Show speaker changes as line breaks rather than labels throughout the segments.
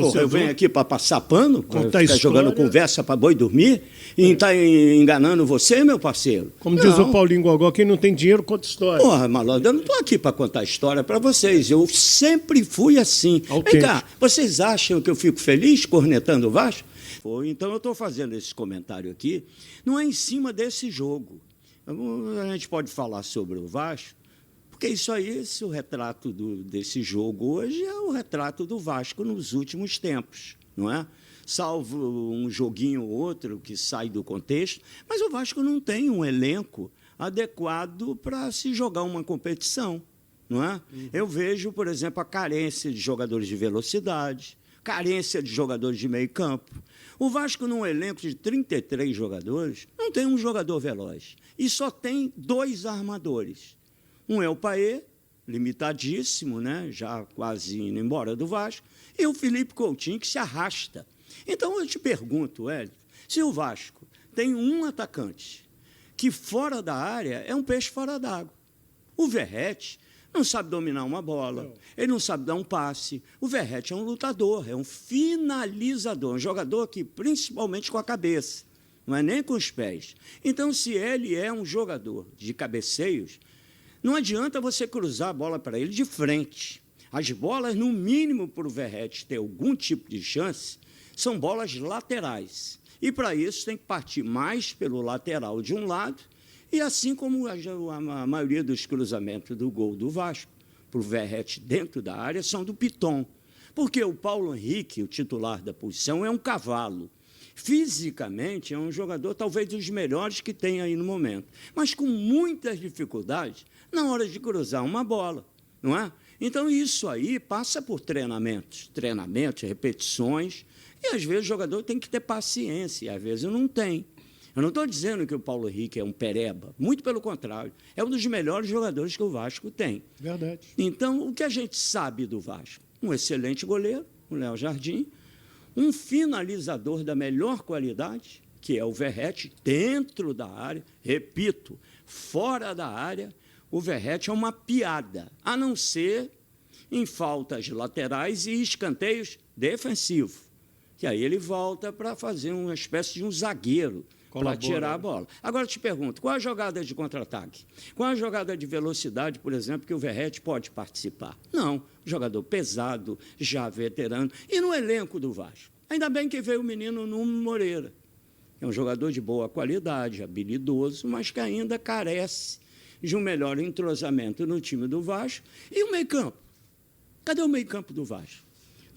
Porra, eu venho aqui para passar pano,
Contar
ficar jogando
história.
conversa para boi dormir e está enganando você, meu parceiro.
Como diz o Paulinho Gogó, quem não tem dinheiro conta história.
Porra, malandro, eu não estou aqui para contar história para vocês. Eu sempre fui assim. Vem
Autêntico.
cá, vocês acham que eu fico feliz cornetando o Vasco? Então eu estou fazendo esse comentário aqui, não é em cima desse jogo. A gente pode falar sobre o Vasco, porque isso aí, o retrato desse jogo hoje é o retrato do Vasco nos últimos tempos, não é? Salvo um joguinho ou outro que sai do contexto, mas o Vasco não tem um elenco adequado para se jogar uma competição, não é? Eu vejo, por exemplo, a carência de jogadores de velocidade, carência de jogadores de meio campo. O Vasco, num elenco de 33 jogadores, não tem um jogador veloz e só tem 2 armadores. Um é o Paê, limitadíssimo, né? Já quase indo embora do Vasco, e o Felipe Coutinho, que se arrasta. Então, eu te pergunto, Hélio, se o Vasco tem um atacante que, fora da área, é um peixe fora d'água. O Verratti não sabe dominar uma bola, ele não sabe dar um passe. O Verratti é um lutador, é um finalizador, um jogador que, principalmente com a cabeça, não é nem com os pés. Então, se ele é um jogador de cabeceios, não adianta você cruzar a bola para ele de frente. As bolas, no mínimo, para o Verratti ter algum tipo de chance, são bolas laterais. E, para isso, tem que partir mais pelo lateral de um lado, e assim como a maioria dos cruzamentos do gol do Vasco, para o Verratti dentro da área, são do Piton. Porque o Paulo Henrique, o titular da posição, é um cavalo. Fisicamente, é um jogador talvez dos melhores que tem aí no momento, mas com muitas dificuldades na hora de cruzar uma bola, não é? Então, isso aí passa por treinamentos, repetições, e, às vezes, o jogador tem que ter paciência, e, às vezes, não tem. Eu não estou dizendo que o Paulo Henrique é um pereba, muito pelo contrário, é um dos melhores jogadores que o Vasco tem.
Verdade.
Então, o que a gente sabe do Vasco? Um excelente goleiro, o Léo Jardim, um finalizador da melhor qualidade, que é o Verratti, dentro da área, repito, fora da área, o Verratti é uma piada, a não ser em faltas laterais e escanteios defensivos, que aí ele volta para fazer uma espécie de um zagueiro, para tirar a bola. Agora, eu te pergunto, qual a jogada de contra-ataque? Qual a jogada de velocidade, por exemplo, que o Verratti pode participar? Não, jogador pesado, já veterano, e no elenco do Vasco. Ainda bem que veio o menino Nuno Moreira, que é um jogador de boa qualidade, habilidoso, mas que ainda carece de um melhor entrosamento no time do Vasco. E o meio-campo? Cadê o meio-campo do Vasco?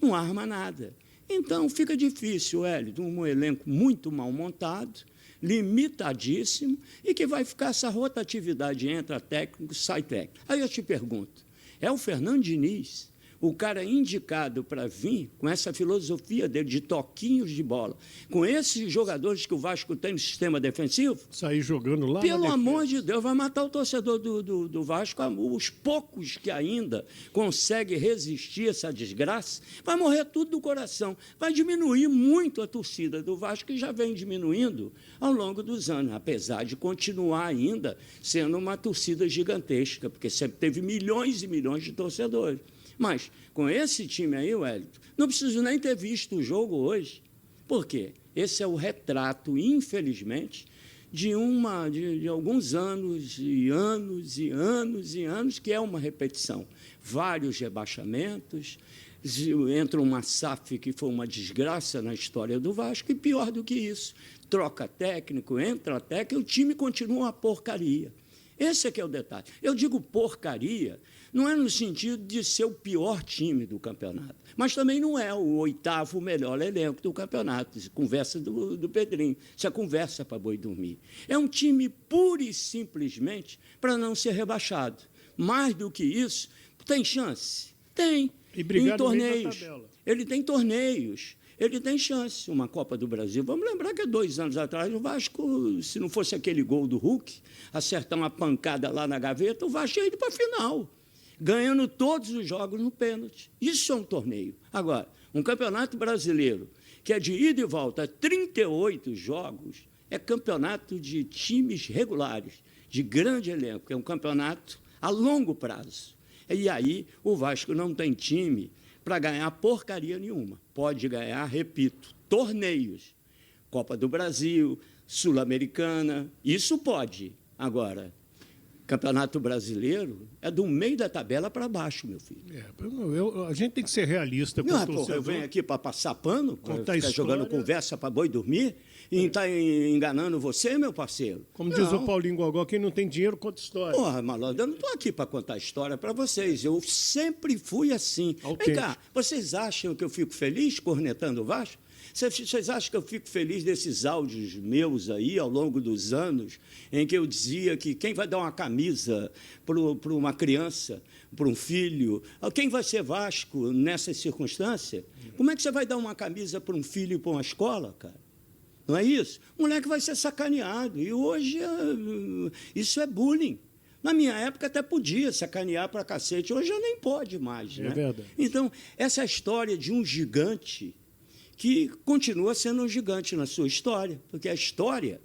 Não arma nada. Então, fica difícil, Hélio, um elenco muito mal montado, limitadíssimo, e que vai ficar essa rotatividade, entra técnico, sai técnico. Aí eu te pergunto, é o Fernando Diniz, o cara indicado para vir com essa filosofia dele de toquinhos de bola, com esses jogadores que o Vasco tem no sistema defensivo?
Sair jogando lá.
Pelo amor de Deus, vai matar o torcedor do Vasco. Os poucos que ainda conseguem resistir a essa desgraça, vai morrer tudo do coração. Vai diminuir muito a torcida do Vasco, que já vem diminuindo ao longo dos anos, apesar de continuar ainda sendo uma torcida gigantesca, porque sempre teve milhões e milhões de torcedores. Mas, com esse time aí, Wellington, não preciso nem ter visto o jogo hoje. Por quê? Esse é o retrato, infelizmente, de alguns anos e anos e anos e anos, que é uma repetição. Vários rebaixamentos, entra uma SAF que foi uma desgraça na história do Vasco, e pior do que isso, troca técnico, entra técnico, e o time continua uma porcaria. Esse é que é o detalhe. Eu digo porcaria, não é no sentido de ser o pior time do campeonato, mas também não é o 8º melhor elenco do campeonato. Isso é conversa do Pedrinho, isso é conversa para boi dormir. É um time pura e simplesmente para não ser rebaixado. Mais do que isso, tem chance? Tem.
E brigar
em
no meio da
torneios.
tabela.
Ele tem torneios. Ele tem chance, uma Copa do Brasil. Vamos lembrar que há 2 anos atrás, o Vasco, se não fosse aquele gol do Hulk, acertar uma pancada lá na gaveta, o Vasco ia ido para a final, ganhando todos os jogos no pênalti. Isso é um torneio. Agora, um campeonato brasileiro, que é de ida e volta, 38 jogos, é campeonato de times regulares, de grande elenco, é um campeonato a longo prazo. E aí o Vasco não tem time para ganhar porcaria nenhuma. Pode ganhar, repito, torneios. Copa do Brasil, Sul-Americana, isso pode. Agora, Campeonato Brasileiro é do meio da tabela para baixo, meu filho.
A gente tem que ser realista com o torcedor.
Porra, eu venho aqui para passar pano,
contar
ficar jogando conversa para boi dormir e está enganando você, meu parceiro.
Como diz o Paulinho Gogó, quem não tem dinheiro conta história.
Porra, malandro, eu não estou aqui para contar história para vocês. Eu sempre fui assim. Vem cá, vocês acham que eu fico feliz cornetando o Vasco? Vocês acham que eu fico feliz desses áudios meus aí, ao longo dos anos, em que eu dizia que quem vai dar uma camisa para uma criança, para um filho, quem vai ser Vasco nessa circunstância? Como é que você vai dar uma camisa para um filho e para uma escola, cara? Não é isso? O moleque vai ser sacaneado. E hoje isso é bullying. Na minha época até podia sacanear para cacete, hoje já nem pode mais.
É
né?
verdade.
Então, essa história de um gigante que continua sendo um gigante na sua história, porque a história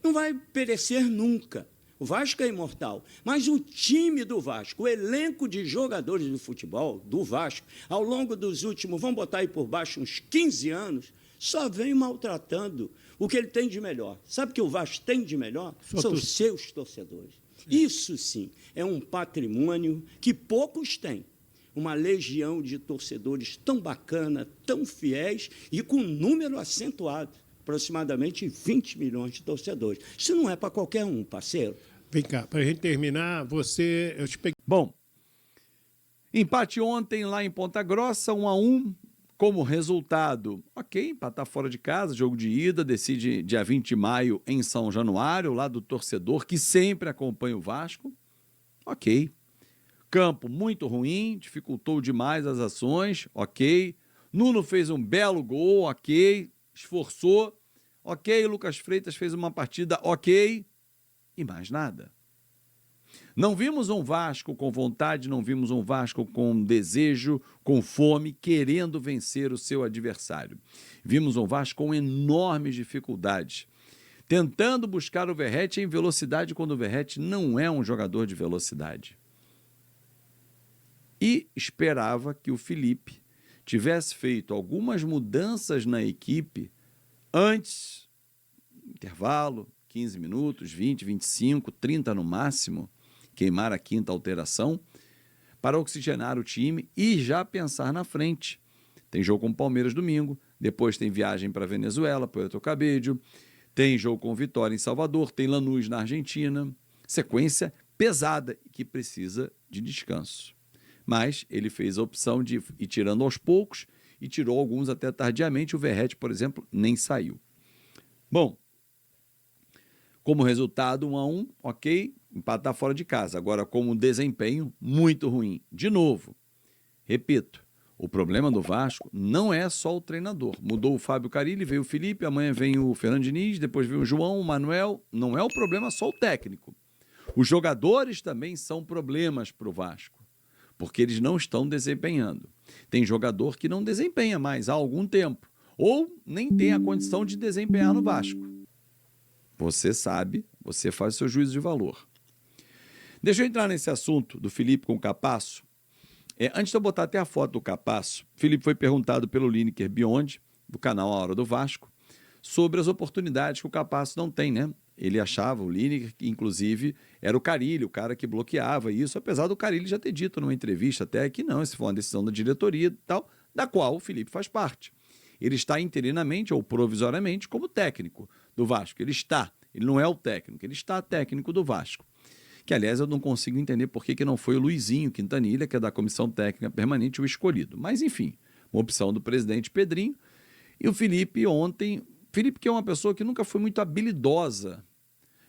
não vai perecer nunca. O Vasco é imortal, mas o time do Vasco, o elenco de jogadores de futebol do Vasco, ao longo dos últimos, vamos botar aí por baixo, uns 15 anos, só vem maltratando o que ele tem de melhor. Sabe o que o Vasco tem de melhor? São os seus torcedores. Isso, sim, é um patrimônio que poucos têm. Uma legião de torcedores tão bacana, tão fiéis e com um número acentuado, aproximadamente 20 milhões de torcedores. Isso não é para qualquer um, parceiro.
Vem cá, para a gente terminar, eu te peguei.
Bom, empate ontem lá em Ponta Grossa, 1-1, como resultado, ok, empatar fora de casa, jogo de ida, decide dia 20 de maio em São Januário, lá do torcedor que sempre acompanha o Vasco, ok. Campo muito ruim, dificultou demais as ações, ok. Nuno fez um belo gol, ok. Esforçou, ok. Lucas Freitas fez uma partida, ok. E mais nada. Não vimos um Vasco com vontade, não vimos um Vasco com desejo, com fome, querendo vencer o seu adversário. Vimos um Vasco com enormes dificuldades, tentando buscar o Verratti em velocidade quando o Verratti não é um jogador de velocidade. E esperava que o Felipe tivesse feito algumas mudanças na equipe antes, intervalo, 15 minutos, 20, 25, 30 no máximo, queimar a quinta alteração, para oxigenar o time e já pensar na frente. Tem jogo com o Palmeiras domingo, depois tem viagem para a Venezuela, Puerto Cabello, tem jogo com o Vitória em Salvador, tem Lanús na Argentina, sequência pesada que precisa de descanso. Mas ele fez a opção de ir tirando aos poucos e tirou alguns até tardiamente. O Verratti, por exemplo, nem saiu. Bom, como resultado, 1-1, ok, empatar fora de casa. Agora, como desempenho, muito ruim. De novo, repito, o problema do Vasco não é só o treinador. Mudou o Fábio Carille, veio o Felipe, amanhã vem o Fernando Diniz, depois vem o João, o Manuel. Não é o problema só o técnico. Os jogadores também são problemas para o Vasco, porque eles não estão desempenhando. Tem jogador que não desempenha mais há algum tempo, ou nem tem a condição de desempenhar no Vasco. Você sabe, você faz o seu juízo de valor. Deixa eu entrar nesse assunto do Felipe com o Capasso. Antes de eu botar até a foto do Capasso, o Felipe foi perguntado pelo Lineker Beyond, do canal A Hora do Vasco, sobre as oportunidades que o Capasso não tem, né? Ele achava, o Lineker, que inclusive era o Carille, o cara que bloqueava isso, apesar do Carille já ter dito numa entrevista até que não, isso foi uma decisão da diretoria e tal, da qual o Felipe faz parte. Ele está interinamente ou provisoriamente como técnico do Vasco. Ele não é o técnico, ele está técnico do Vasco. Que, aliás, eu não consigo entender por que não foi o Luizinho Quintanilha, que é da Comissão Técnica Permanente, o escolhido. Mas, enfim, uma opção do presidente Pedrinho. E o Felipe ontem... Felipe, que é uma pessoa que nunca foi muito habilidosa,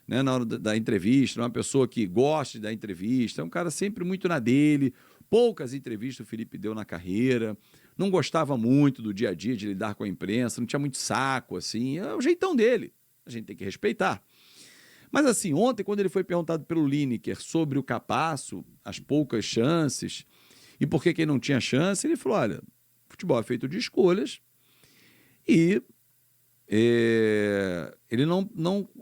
né, na hora da entrevista, uma pessoa que gosta da entrevista, é um cara sempre muito na dele. Poucas entrevistas o Felipe deu na carreira, não gostava muito do dia a dia de lidar com a imprensa, não tinha muito saco, assim, é o jeitão dele, a gente tem que respeitar. Mas assim, ontem, quando ele foi perguntado pelo Lineker sobre o Capasso, as poucas chances, e por que ele não tinha chance, ele falou, olha, futebol é feito de escolhas e eu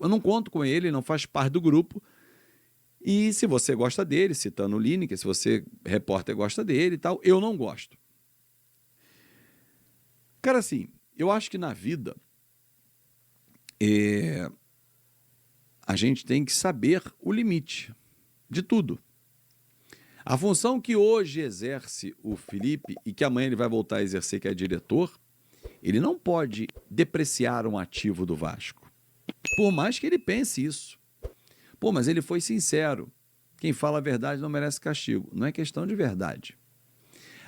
não conto com ele, não faz parte do grupo, e se você gosta dele, citando o Lineker, se você, repórter, gosta dele e tal, eu não gosto. Cara, assim, eu acho que na vida a gente tem que saber o limite de tudo. A função que hoje exerce o Felipe e que amanhã ele vai voltar a exercer, que é diretor, ele não pode depreciar um ativo do Vasco. Por mais que ele pense isso. Pô, mas ele foi sincero. Quem fala a verdade não merece castigo. Não é questão de verdade.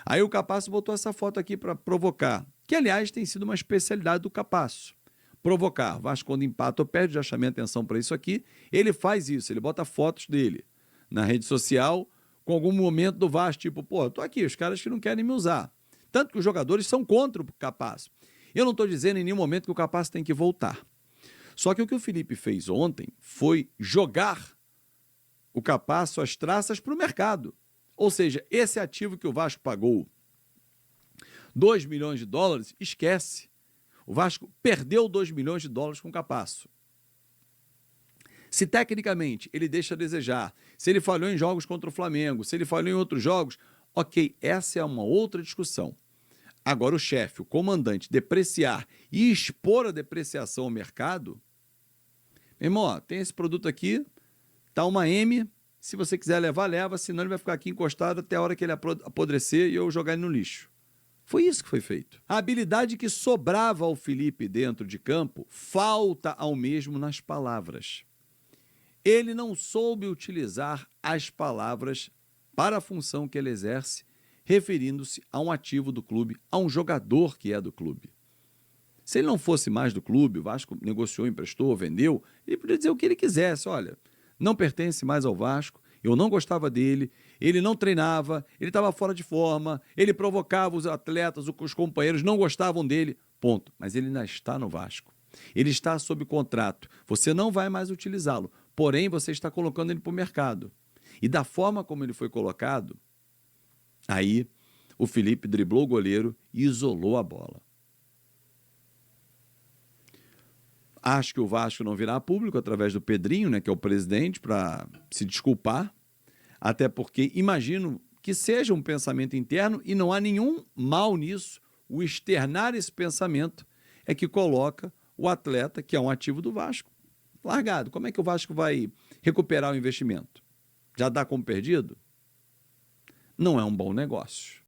Aí o Capasso botou essa foto aqui para provocar, que aliás tem sido uma especialidade do Capasso. Provocar. O Vasco, quando empata ou perde, já chamei a atenção para isso aqui, ele faz isso, ele bota fotos dele na rede social com algum momento do Vasco, tipo, pô, tô aqui, os caras que não querem me usar. Tanto que os jogadores são contra o Capasso. Eu não estou dizendo em nenhum momento que o Capasso tem que voltar. Só que o que o Felipe fez ontem foi jogar o Capasso, as traças, para o mercado. Ou seja, esse ativo que o Vasco pagou 2 milhões de dólares, esquece. O Vasco perdeu 2 milhões de dólares com o Capasso. Se tecnicamente ele deixa a desejar, se ele falhou em jogos contra o Flamengo, se ele falhou em outros jogos, ok, essa é uma outra discussão. Agora o chefe, o comandante, depreciar e expor a depreciação ao mercado, meu irmão, ó, tem esse produto aqui, tá uma M, se você quiser levar, leva, senão ele vai ficar aqui encostado até a hora que ele apodrecer e eu jogar ele no lixo. Foi isso que foi feito. A habilidade que sobrava ao Felipe dentro de campo falta ao mesmo nas palavras. Ele não soube utilizar as palavras para a função que ele exerce, referindo-se a um ativo do clube, a um jogador que é do clube. Se ele não fosse mais do clube, o Vasco negociou, emprestou, vendeu, ele podia dizer o que ele quisesse. Olha, não pertence mais ao Vasco, eu não gostava dele, ele não treinava, ele estava fora de forma, ele provocava os atletas, os companheiros não gostavam dele, ponto. Mas ele ainda está no Vasco. Ele está sob contrato, você não vai mais utilizá-lo, porém você está colocando ele para o mercado. E da forma como ele foi colocado, aí o Felipe driblou o goleiro e isolou a bola. Acho que o Vasco não virá a público através do Pedrinho, né, que é o presidente, para se desculpar, até porque imagino que seja um pensamento interno e não há nenhum mal nisso. O externar esse pensamento é que coloca o atleta, que é um ativo do Vasco, largado. Como é que o Vasco vai recuperar o investimento? Já dá como perdido? Não é um bom negócio.